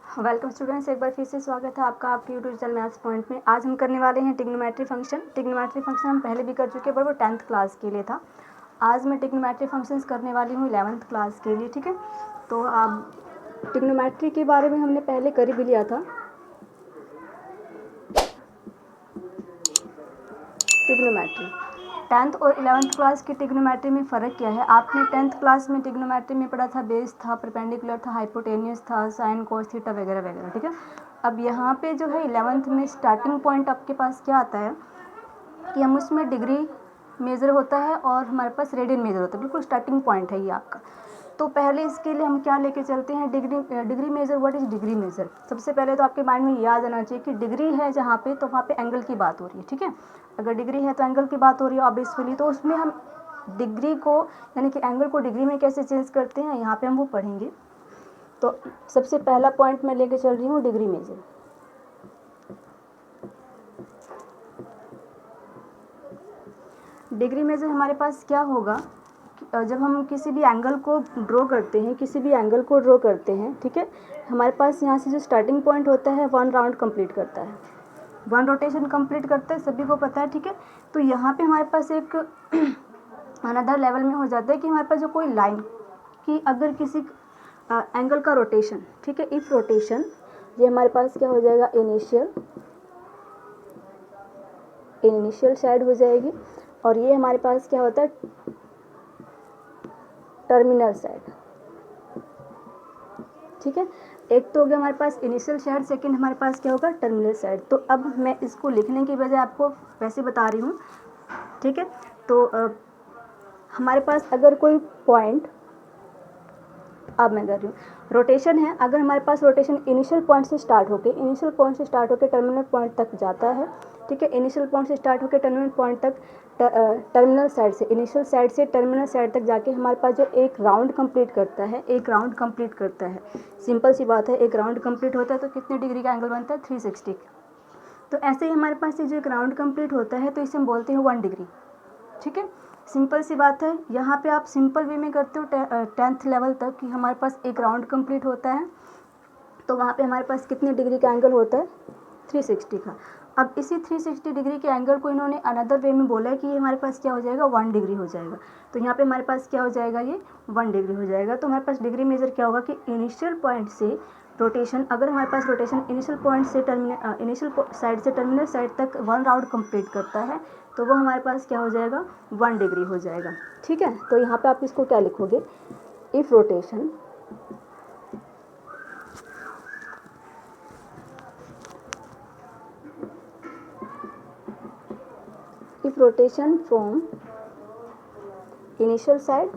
Welcome students, एक बार फिर से स्वागत है आपका आपके यूट्यूब चैनल मैथ्स पॉइंट में। आज हम करने वाले हैं ट्रिग्नोमेट्री फंक्शन। ट्रिग्नोमेट्री फंक्शन हम पहले भी कर चुके हैं, पर वो 10th क्लास के लिए था। आज मैं ट्रिग्नोमेट्री फंक्शंस करने वाली हूँ 11th क्लास के लिए। ठीक है, तो आप ट्रिग्नोमेट्री के बारे में हमने पहले कर भी लिया था। ट्रिग्नोमेट्री 10th और 11th क्लास की ट्रिग्नोमेट्री में फ़र्क क्या है? आपने 10th क्लास में ट्रिग्नोमेट्री में पढ़ा था, बेस था, परपेंडिकुलर था, हाइपोटेन्यूस था, साइन कोस थीटा वगैरह वगैरह। ठीक है, अब यहाँ पे जो है 11th में स्टार्टिंग पॉइंट आपके पास क्या आता है कि हम उसमें डिग्री मेज़र होता है और हमारे पास रेडियन मेज़र होता है। बिल्कुल स्टार्टिंग पॉइंट है ये आपका। तो पहले इसके लिए हम क्या लेके चलते हैं, degree measure. What is degree measure? सबसे पहले तो आपके माइंड में याद आना चाहिए कि डिग्री है जहाँ पे, तो वहाँ पे एंगल की बात हो रही है। ठीक है, अगर डिग्री है तो एंगल की बात हो रही है ऑब्वियसली। तो उसमें हम डिग्री को यानी कि एंगल को डिग्री में कैसे चेंज करते हैं, यहाँ पे हम वो पढ़ेंगे। तो सबसे पहला पॉइंट मैं लेके चल रही हूँ डिग्री मेज़र। डिग्री मेज़र हमारे पास क्या होगा, जब हम किसी भी एंगल को ड्रॉ करते हैं, ठीक है, हमारे पास यहाँ से जो स्टार्टिंग पॉइंट होता है 1 राउंड कंप्लीट करता है, 1 रोटेशन कंप्लीट करते हैं, सभी को पता है। ठीक है, तो यहाँ पे हमारे पास एक अनदर लेवल में हो जाता है कि हमारे पास जो कोई लाइन कि अगर किसी एंगल का रोटेशन, ठीक है, इफ रोटेशन, ये हमारे पास क्या हो जाएगा, इनिशियल साइड हो जाएगी, और ये हमारे पास क्या होता है, टर्मिनल साइड। ठीक है, एक तो हो गया हमारे पास इनिशियल साइड, सेकंड हमारे पास क्या होगा, टर्मिनल साइड। तो अब मैं इसको लिखने की बजाय आपको वैसे बता रही हूँ। ठीक है, तो हमारे पास अगर कोई पॉइंट, अब मैं कर रही हूँ, रोटेशन है, अगर हमारे पास रोटेशन इनिशियल पॉइंट से स्टार्ट होकर टर्मिनल पॉइंट तक जाता है। ठीक है, इनिशियल पॉइंट से स्टार्ट होकर टर्मिनल पॉइंट तक, टर्मिनल साइड से, इनिशियल साइड से टर्मिनल साइड तक जाके हमारे पास जो एक राउंड कंप्लीट करता है, सिंपल सी बात है, एक राउंड कंप्लीट होता है तो कितने डिग्री का एंगल बनता है, 360। तो ऐसे ही हमारे पास ये जो एक राउंड कंप्लीट होता है तो इसे हम बोलते हैं 1 डिग्री। ठीक है, सिंपल सी बात है। यहाँ पे आप सिंपल वे में करते हो 10th लेवल तक कि हमारे पास एक राउंड कंप्लीट होता है तो वहाँ पे हमारे पास कितने डिग्री का एंगल होता है, 360 का। अब इसी 360 डिग्री के एंगल को इन्होंने अनदर वे में बोला है कि ये हमारे पास क्या हो जाएगा, 1 डिग्री हो जाएगा। तो यहाँ पे हमारे पास क्या हो जाएगा, ये 1 डिग्री हो जाएगा। तो हमारे पास डिग्री मेजर क्या होगा कि इनिशियल पॉइंट से रोटेशन, अगर हमारे पास रोटेशन इनिशियल पॉइंट से इनिशियल साइड से टर्मिनल साइड तक 1 राउंड कंप्लीट करता है तो वो हमारे पास क्या हो जाएगा, 1 डिग्री हो जाएगा। ठीक है, तो यहाँ पे आप इसको क्या लिखोगे, if rotation from initial side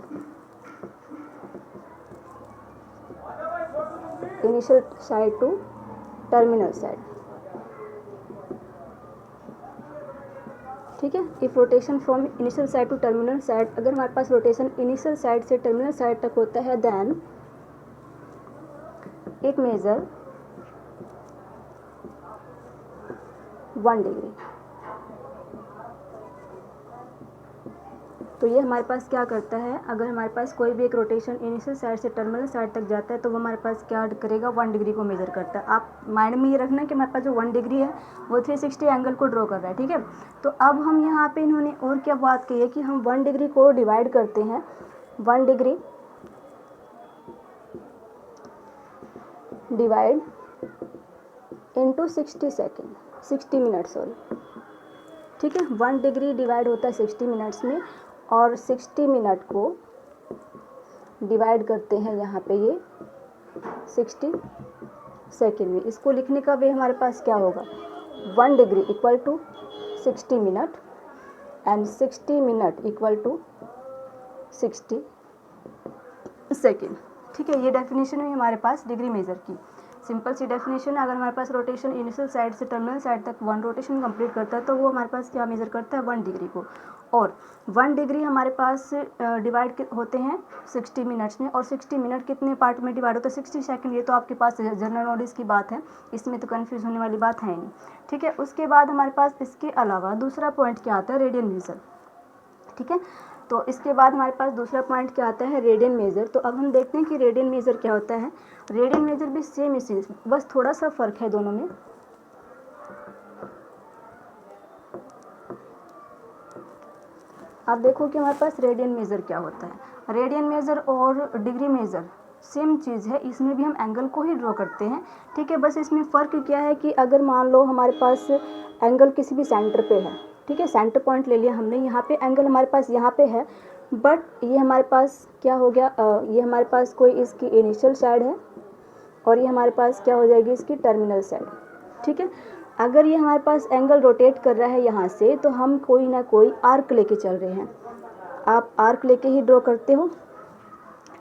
to terminal side. ठीक है, if rotation from initial side to terminal side, अगर हमारे पास रोटेशन इनिशियल साइड से टर्मिनल साइड तक होता है, देन इट मेजर 1 डिग्री। तो ये हमारे पास क्या करता है, अगर हमारे पास कोई भी एक रोटेशन इनिशियल साइड से टर्मिनल साइड तक जाता है तो वो हमारे पास क्या करेगा, 1 डिग्री को मेजर करता है। आप माइंड में ये रखना कि हमारे पास जो 1 डिग्री है वो 360 एंगल को ड्रॉ कर रहा है। ठीक है, तो अब हम यहाँ पे इन्होंने और क्या बात कही है कि हम 1 डिग्री को डिवाइड करते हैं, 1 degree divide into 60 minute, sorry. ठीक है, 1 डिग्री डिवाइड होता है 60 मिनट्स में, और 60 मिनट को डिवाइड करते हैं यहाँ पे ये 60 सेकेंड में। इसको लिखने का वे हमारे पास क्या होगा, 1 degree equal to 60 minute and 60 minute equal to 60 second. ठीक है, ये डेफिनेशन है हमारे पास डिग्री मेजर की। सिंपल सी डेफिनेशन, अगर हमारे पास रोटेशन इनिशियल साइड से टर्मिनल साइड तक 1 रोटेशन कंप्लीट करता है तो वो हमारे पास क्या मेजर करता है, 1 डिग्री को। और 1 डिग्री हमारे पास डिवाइड होते हैं 60 मिनट्स में, और 60 मिनट कितने पार्ट में डिवाइड होता है, 60 सेकंड। ये तो आपके पास जनरल नॉलेज की बात है, इसमें तो कन्फ्यूज होने वाली बात है नहीं। ठीक है, उसके बाद हमारे पास इसके अलावा दूसरा पॉइंट क्या आता है, रेडियन मेजर। ठीक है, तो इसके बाद हमारे पास दूसरा पॉइंट क्या आता है, रेडियन मेजर। तो अब हम देखते हैं कि रेडियन मेजर क्या होता है। रेडियन मेजर भी सेम इसी, बस थोड़ा सा फ़र्क है दोनों में। अब देखो कि हमारे पास रेडियन मेजर क्या होता है। रेडियन मेजर और डिग्री मेजर सेम चीज़ है, इसमें भी हम एंगल को ही ड्रॉ करते हैं, ठीक है। बस इसमें फ़र्क क्या है कि अगर मान लो हमारे पास एंगल किसी भी सेंटर पे है, ठीक है, सेंटर पॉइंट ले लिया हमने, यहाँ पे एंगल हमारे पास यहाँ पे है, बट ये हमारे पास क्या हो गया, ये हमारे पास कोई इसकी इनिशियल साइड है और ये हमारे पास क्या हो जाएगी, इसकी टर्मिनल साइड, ठीक है। अगर ये हमारे पास एंगल रोटेट कर रहा है यहाँ से, तो हम कोई ना कोई आर्क लेके चल रहे हैं। आप आर्क लेके ही ड्रॉ करते हो,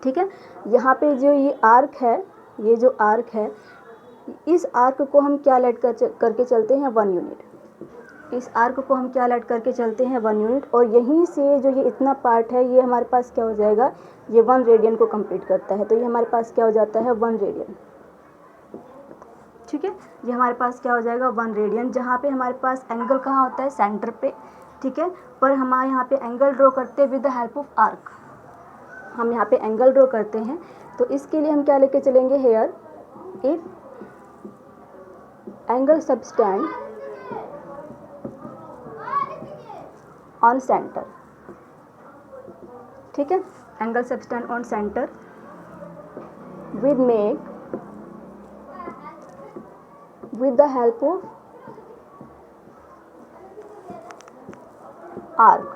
ठीक है। यहाँ पे जो ये आर्क है, ये जो आर्क है, इस आर्क को हम क्या लेट करके चलते हैं, 1 यूनिट। इस आर्क को हम क्या लेट करके चलते हैं, 1 यूनिट। और यहीं से जो ये इतना पार्ट है, ये हमारे पास क्या हो जाएगा, ये 1 रेडियन को कंप्लीट करता है। तो ये हमारे पास क्या हो जाता है, 1 रेडियन, ठीक है। ये हमारे पास क्या हो जाएगा, 1 रेडियन, जहाँ पे हमारे पास एंगल कहाँ होता है, सेंटर पे, ठीक है। पर हमारे यहाँ पे एंगल ड्रॉ करते हैं with the help of arc. हम यहाँ पे एंगल ड्रॉ करते हैं, तो इसके लिए हम क्या लेके चलेंगे, here if angle subtended on centre, ठीक है। Angle subtended on centre with make with the help of arc,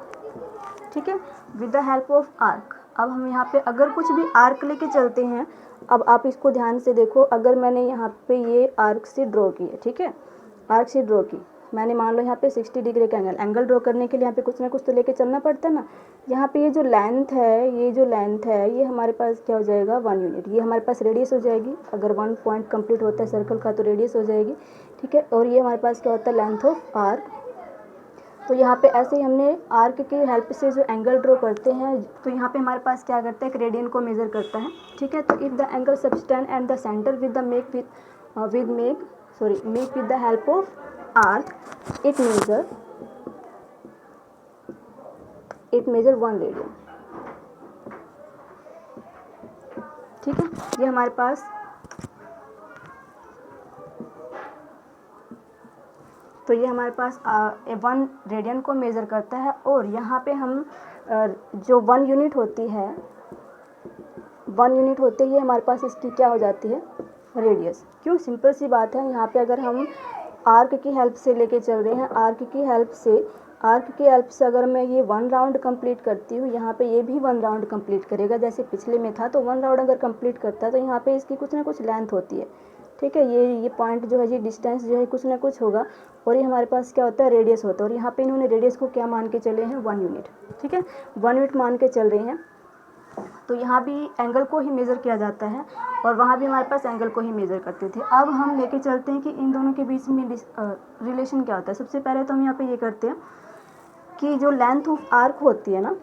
ठीक है, with the help of arc। अब हम यहाँ पे अगर कुछ भी आर्क लेके चलते हैं, अब आप इसको ध्यान से देखो, अगर मैंने यहाँ पे ये आर्क से ड्रॉ की है, ठीक है, आर्क से ड्रॉ की मैंने, मान लो यहाँ पे 60 डिग्री का एंगल ड्रॉ करने के लिए यहाँ पे कुछ ना कुछ तो लेके चलना पड़ता है ना। यहाँ पे ये जो लेंथ है, ये जो लेंथ है, ये हमारे पास क्या हो जाएगा, 1 यूनिट। ये हमारे पास रेडियस हो जाएगी, अगर 1 पॉइंट कंप्लीट होता है सर्कल का तो रेडियस हो जाएगी, ठीक है। और ये हमारे पास क्या होता है, लेंथ ऑफ आर्क। तो यहाँ पे ऐसे ही हमने आर्क की हेल्प से जो एंगल ड्रॉ करते हैं, तो यहाँ पे हमारे पास क्या करता है, एक रेडियन को मेजर करता है, ठीक है। तो if the angle subtend and the centre with the make with the help of arc, it measure 1 radian, ठीक है। ये हमारे पास तो ये हमारे पास 1 रेडियन को मेज़र करता है। और यहाँ पे हम जो 1 यूनिट होती है, 1 यूनिट होते ही हमारे पास इसकी क्या हो जाती है, रेडियस। क्यों, सिंपल सी बात है, यहाँ पे अगर हम आर्क की हेल्प से लेके चल रहे हैं, आर्क की हेल्प से अगर मैं ये 1 राउंड कंप्लीट करती हूँ, यहाँ पे ये भी 1 राउंड कंप्लीट करेगा, जैसे पिछले में था। तो 1 राउंड अगर कंप्लीट करता है तो यहाँ पे इसकी कुछ ना कुछ लेंथ होती है, ठीक है। ये पॉइंट जो है, ये डिस्टेंस जो है, कुछ ना कुछ होगा। और ये हमारे पास क्या होता है, रेडियस होता है। और यहाँ पे इन्होंने रेडियस को क्या मान के चले हैं, 1 यूनिट, ठीक है, 1 यूनिट मान के चल रहे हैं। तो यहाँ भी एंगल को ही मेज़र किया जाता है और वहाँ भी हमारे पास एंगल को ही मेज़र करते थे। अब हम लेके चलते हैं कि इन दोनों के बीच में रिलेशन क्या होता है। सबसे पहले तो हम यहाँ पे ये करते हैं कि जो लेंथ ऑफ आर्क होती है ना,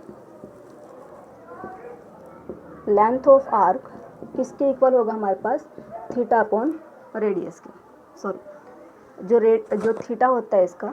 लेंथ ऑफ आर्क किसके इक्वल होगा, हमारे पास थीटा अपॉन रेडियस के, सॉरी जो थीटा होता है इसका,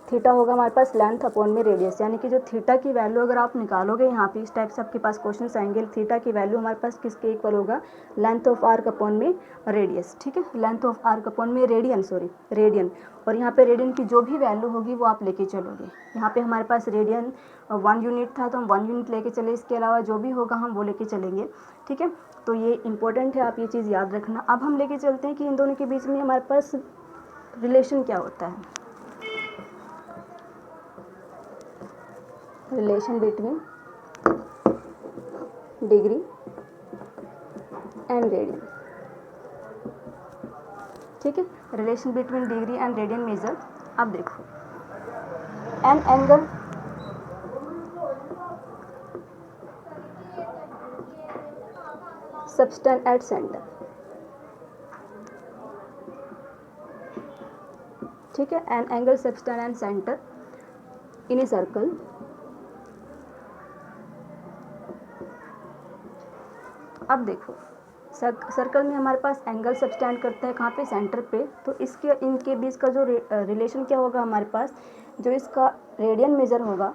थीटा होगा हमारे पास लेंथ अपॉन में रेडियस। यानी कि जो थीटा की वैल्यू अगर आप निकालोगे, यहाँ पे इस टाइप से आपके पास क्वेश्चन आएंगे, थीटा की वैल्यू हमारे पास किसके इक्वल होगा, लेंथ ऑफ आर्क अपॉन में रेडियस, ठीक है, लेंथ ऑफ आर्क अपॉन में रेडियन। और यहाँ पे रेडियन की जो भी वैल्यू होगी वो आप लेके चलोगे। यहाँ पे हमारे पास रेडियन 1 यूनिट था तो हम 1 यूनिट लेके चले, इसके अलावा जो भी होगा हम वो लेके चलेंगे, ठीक है। तो ये इंपॉर्टेंट है, आप ये चीज़ याद रखना। अब हम लेके चलते हैं कि इन दोनों के बीच में हमारे पास रिलेशन क्या होता है, relation between degree and radian, ठीक है, relation between degree and radian major. अब देखो, an angle subtend at centre, ठीक है, an angle subtend at centre in a circle अब देखो, सर्कल में हमारे पास एंगल सबटेंड करता है कहाँ पे, सेंटर पे। तो इनके बीच का जो रिलेशन क्या होगा हमारे पास, जो इसका रेडियन मेजर होगा,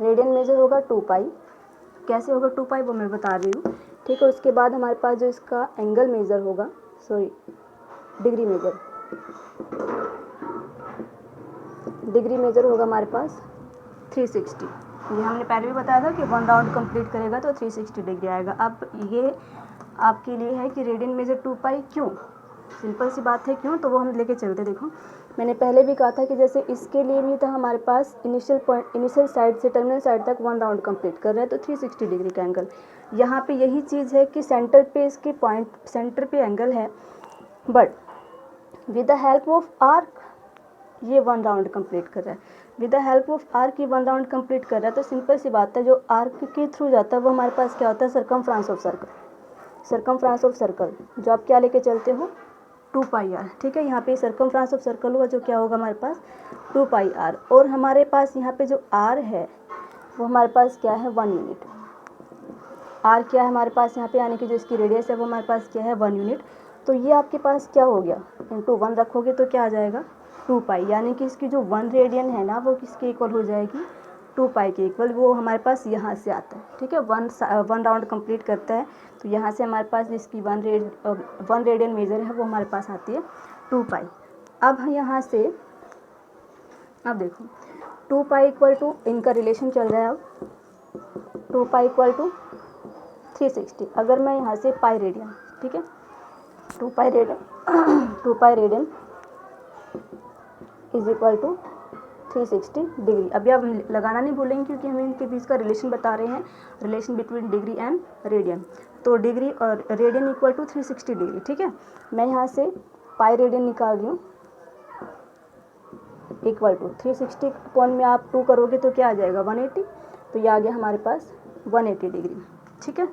रेडियन मेजर होगा 2 पाई। कैसे होगा 2 पाई वो मैं बता रही हूँ, ठीक है। उसके बाद हमारे पास जो इसका एंगल मेजर होगा, सॉरी डिग्री मेजर होगा हमारे पास 360। ये हमने पहले भी बताया था कि 1 राउंड कंप्लीट करेगा तो 360 डिग्री आएगा। अब ये आपके लिए है कि रेडियन मेजर 2 पाई क्यों, सिंपल सी बात है क्यों, तो वो हम लेके चलते। देखो मैंने पहले भी कहा था कि जैसे इसके लिए भी था हमारे पास इनिशियल साइड से टर्मिनल साइड तक 1 राउंड कंप्लीट कर रहा है तो 360 डिग्री का एंगल। यहाँ पे यही चीज़ है कि सेंटर पे इसके पॉइंट सेंटर पे एंगल है, but with the help of arc ये 1 राउंड कंप्लीट कर रहा है। With the help of arc ये 1 राउंड कंप्लीट कर रहा है तो सिंपल सी बात है, जो आर्क के थ्रू जाता है वो हमारे पास क्या होता है, सरकमफ्रेंस ऑफ सर्कल, जो आप क्या लेके चलते हो 2 पाई आर, ठीक है। यहाँ पे सरकमफ्रेंस ऑफ सर्कल हुआ जो क्या होगा हमारे पास 2 पाई आर, और हमारे पास यहाँ पे जो आर है वो हमारे पास क्या है 1 यूनिट। आर क्या है हमारे पास यहाँ पे, यानी कि जो इसकी रेडियस है वो हमारे पास क्या है 1 यूनिट। तो ये आपके पास क्या हो गया, इंटू 1 रखोगे तो क्या आ जाएगा 2 पाई, यानी कि इसकी जो 1 रेडियन है ना वो किसके इक्वल हो जाएगी 2 पाई के इक्वल। वो हमारे पास यहाँ से आता है, ठीक है। 1 राउंड कंप्लीट करता है तो यहाँ से हमारे पास जिसकी 1 रेडियन मेजर है वो हमारे पास आती है 2 पाई। अब यहाँ से अब देखो 2 पाई इक्वल टू, इनका रिलेशन चल रहा है अब 2 पाई इक्वल टू 360। अगर मैं यहाँ से पाई रेडियन, ठीक है, 2 pi radian is equal to 360 degree. अभी आप लगाना नहीं भूलेंगे क्योंकि हम इनके बीच का रिलेशन बता रहे हैं, relation between degree and radian. तो डिग्री और रेडियन इक्वल टू 360 डिग्री, ठीक है। मैं यहाँ से पाई रेडियन निकाल रही हूँ इक्वल टू 360 अपॉन में आप 2 करोगे तो क्या आ जाएगा 180, तो ये आ गया हमारे पास 180 डिग्री, ठीक है।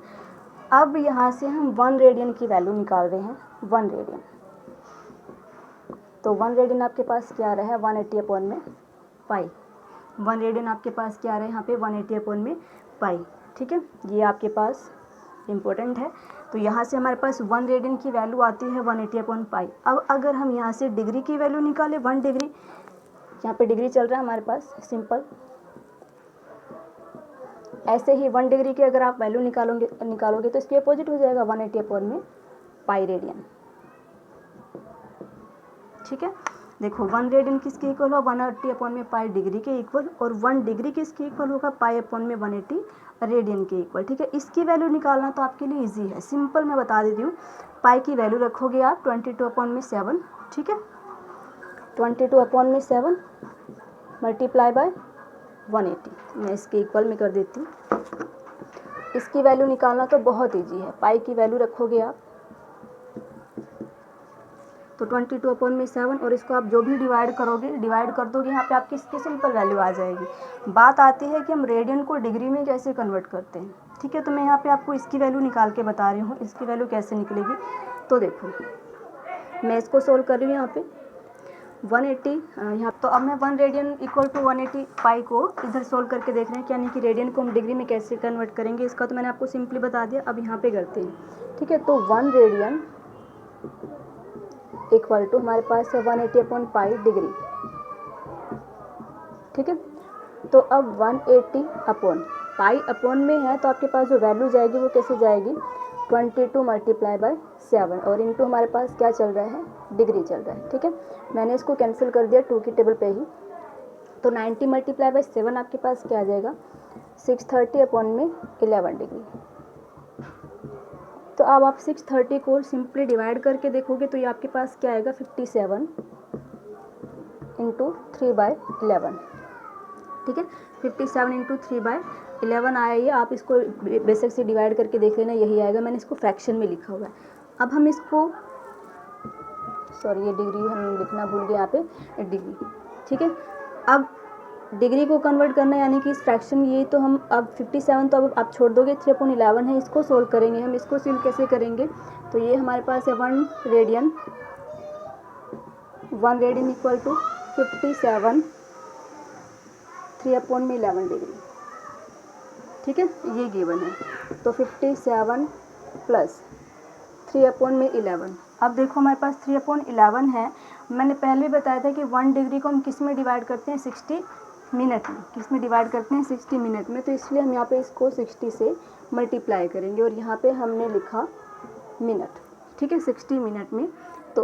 अब यहाँ से हम 1 रेडियन की वैल्यू निकाल रहे हैं, 1 रेडियन। तो 1 रेडियन आपके पास क्या आ रहा है 180 अपॉन में पाई। 1 रेडियन आपके पास क्या आ रहा है यहाँ पे 180 अपॉन में पाई, ठीक है। ये आपके पास इम्पोर्टेंट है। तो यहाँ से हमारे पास 1 रेडियन की वैल्यू आती है 180 अपॉन पाई। अब अगर हम यहाँ से डिग्री की वैल्यू निकालें 1 डिग्री, यहाँ पे डिग्री चल रहा है हमारे पास, सिंपल ऐसे ही 1 डिग्री की अगर आप वैल्यू निकालोगे तो इसके अपोजिट हो जाएगा 180 अपॉन में पाई रेडियन, ठीक है। देखो 1 रेडियन किसके इक्वल होगा 180 अपॉन में पाई डिग्री के इक्वल, और 1 डिग्री किसके इक्वल होगा पाई अपॉन में 180 रेडियन के इक्वल, ठीक है। इसकी वैल्यू निकालना तो आपके लिए इजी है, सिंपल मैं बता देती हूँ। पाई की वैल्यू रखोगे आप 22 अपॉन में 7, ठीक है, 22 अपॉन में 7 मल्टीप्लाई बाय 180, मैं इसके इक्वल में कर देती हूँ। इसकी वैल्यू निकालना तो बहुत ईजी है। पाई की वैल्यू रखोगे आप तो 22 अपॉन में 7, और इसको आप जो भी डिवाइड कर दोगे यहाँ पे आपकी इसकी सिंपल वैल्यू आ जाएगी। बात आती है कि हम रेडियन को डिग्री में कैसे कन्वर्ट करते हैं, ठीक है। तो मैं यहाँ पे आपको इसकी वैल्यू निकाल के बता रही हूँ, इसकी वैल्यू कैसे निकलेगी। तो देखो मैं इसको सोल्व कर रही हूँ यहाँ पे 180 यहाँ, तो अब मैं 1 रेडियन इक्वल टू 180 पाई को इधर सोल्व करके देख रहे हैं, यानी कि रेडियन को हम डिग्री में कैसे कन्वर्ट करेंगे इसका तो मैंने आपको सिंपली बता दिया। अब यहाँ पे करते हैं, ठीक है। तो 1 रेडियन इक्वल टू हमारे पास है 180 अपॉन पाई डिग्री, ठीक है। तो अब 180 अपॉन पाई अपॉन में है तो आपके पास जो वैल्यू जाएगी वो कैसे जाएगी 22 मल्टीप्लाई बाय 7, और इनटू हमारे पास क्या चल रहा है डिग्री चल रहा है, ठीक है। मैंने इसको कैंसिल कर दिया 2 की टेबल पे ही। तो 90 मल्टीप्लाई बाय 7 आपके पास क्या आ जाएगा 630 अपॉन में 11 डिग्री। तो अब आप 630 को सिंपली डिवाइड करके देखोगे तो ये आपके पास क्या आएगा 57 इंटू 3/11, ठीक है। 57 इंटू 3/11 आया ये, आप इसको बेसिक से डिवाइड करके देख लेना, यही आएगा। मैंने इसको फ्रैक्शन में लिखा हुआ है। अब हम इसको सॉरी ये डिग्री हम लिखना भूल गए यहाँ पे डिग्री, ठीक है। अब डिग्री को कन्वर्ट करना यानी कि इस फ्रैक्शन ये तो हम अब 57 तो अब आप छोड़ दोगे 3/11 है, इसको सोल्व करेंगे हम। इसको सोल्व कैसे करेंगे तो ये हमारे पास है 1 रेडियन इक्वल टू 57 3/11 डिग्री, ठीक है, ये गिवन है। तो 57 प्लस 3/11। अब देखो हमारे पास 3/11 है। मैंने पहले बताया था कि 1 डिग्री को हम किस में डिवाइड करते हैं 60 मिनट में, किस में डिवाइड करते हैं 60 मिनट में, तो इसलिए हम यहाँ पे इसको 60 से मल्टीप्लाई करेंगे और यहाँ पे हमने लिखा मिनट, ठीक है, 60 मिनट में। तो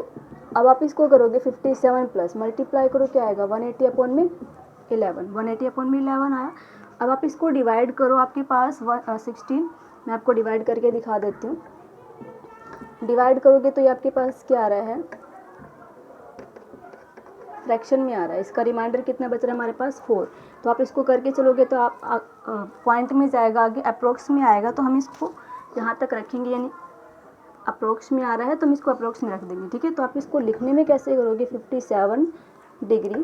अब आप इसको करोगे 57 प्लस मल्टीप्लाई करो, क्या आएगा 180 अपॉन में 11, 180 अपॉन में 11 आया। अब आप इसको डिवाइड करो, आपके पास 16, मैं आपको डिवाइड करके दिखा देती हूँ। डिवाइड करोगे तो ये आपके पास क्या आ रहा है, फ्रैक्शन में आ रहा है। इसका रिमाइंडर कितना बच रहा है हमारे पास 4। तो आप इसको करके चलोगे तो आप पॉइंट में जाएगा, आगे अप्रोक्स में आएगा, तो हम इसको यहाँ तक रखेंगे, यानी अप्रोक्स में आ रहा है तो हम इसको अप्रोक्स में रख देंगे, ठीक है। तो आप इसको लिखने में कैसे करोगे, 57 डिग्री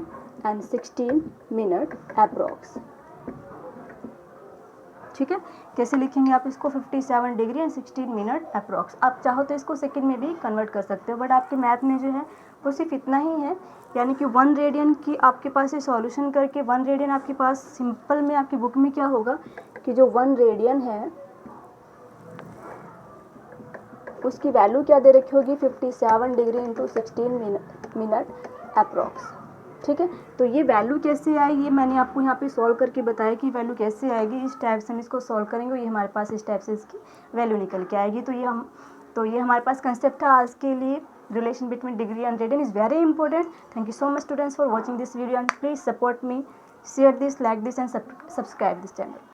एंड 16 मिनट अप्रोक्स, ठीक है। कैसे लिखेंगे आप इसको, 57 डिग्री एंड 16 मिनट अप्रोक्स। आप चाहो तो इसको सेकंड में भी कन्वर्ट कर सकते हो, बट आपके मैथ में जो है वो सिर्फ इतना ही है, यानी कि 1 रेडियन की आपके पास ये सॉल्यूशन करके 1 रेडियन आपके पास सिंपल में आपकी बुक में क्या होगा कि जो 1 रेडियन है उसकी वैल्यू क्या दे रखी होगी, 57 डिग्री इंटू 16 मिनट अप्रोक्स, ठीक है। तो ये वैल्यू कैसे आई, ये मैंने आपको यहाँ पे सॉल्व करके बताया कि वैल्यू कैसे आएगी। इस टाइप से हम इसको सॉल्व करेंगे, ये हमारे पास इस टाइप से इसकी वैल्यू निकल के आएगी। तो ये हमारे पास कंसेप्ट था आज के लिए। Relation between degree and radian is very important. Thank you so much students for watching this video and please support me, share this, like this and subscribe this channel.